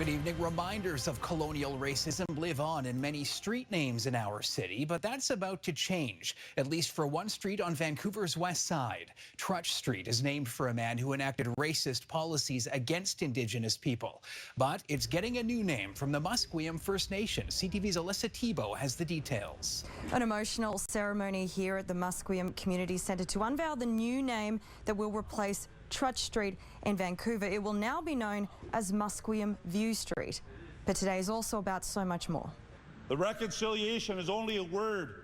Good evening. Reminders of colonial racism live on in many street names in our city, but that's about to change, at least for one street on Vancouver's west side. Trutch Street is named for a man who enacted racist policies against Indigenous people. But it's getting a new name from the Musqueam First Nation. CTV's Alyssa Tebow has the details. An emotional ceremony here at the Musqueam Community Centre to unveil the new name that will replace Trutch Street in Vancouver. It will now be known as Musqueam View Street. But today is also about so much more. The reconciliation is only a word.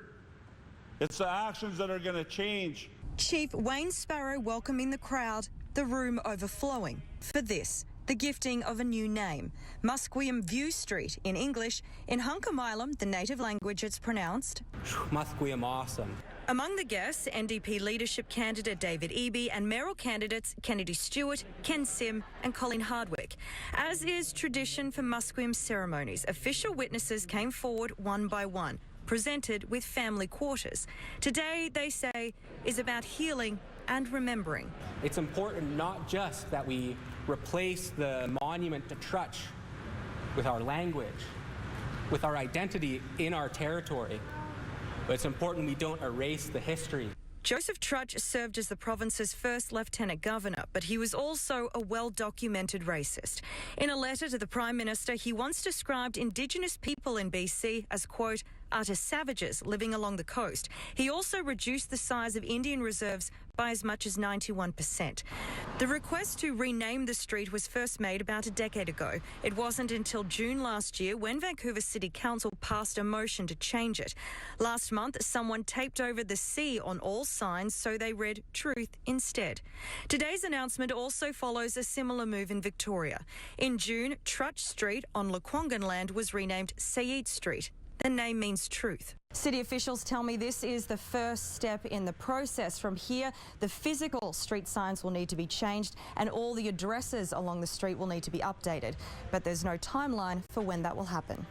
It's the actions that are going to change. Chief Wayne Sparrow welcoming the crowd, the room overflowing for this, the gifting of a new name, Musqueam View Street in English. In Hunkamaylam, the native language, it's pronounced Musqueam awesome. Among the guests, NDP leadership candidate David Eby and mayoral candidates Kennedy Stewart, Ken Sim and Colin Hardwick. As is tradition for Musqueam ceremonies, official witnesses came forward one by one, presented with family quarters. Today, they say, is about healing and remembering. It's important not just that we replace the monument to Trutch with our language, with our identity in our territory, but it's important we don't erase the history. Joseph Trutch served as the province's first Lieutenant Governor, but he was also a well-documented racist. In a letter to the Prime Minister, he once described Indigenous people in BC as, quote, utter savages living along the coast. He also reduced the size of Indian reserves by as much as 91%. The request to rename the street was first made about a decade ago. It wasn't until June last year when Vancouver City Council passed a motion to change it. Last month, someone taped over the C on all signs so they read truth instead. Today's announcement also follows a similar move in Victoria. In June, Trutch Street on Lekwungen land was renamed Sayid Street. The name means truth. City officials tell me this is the first step in the process. From here, the physical street signs will need to be changed and all the addresses along the street will need to be updated. But there's no timeline for when that will happen.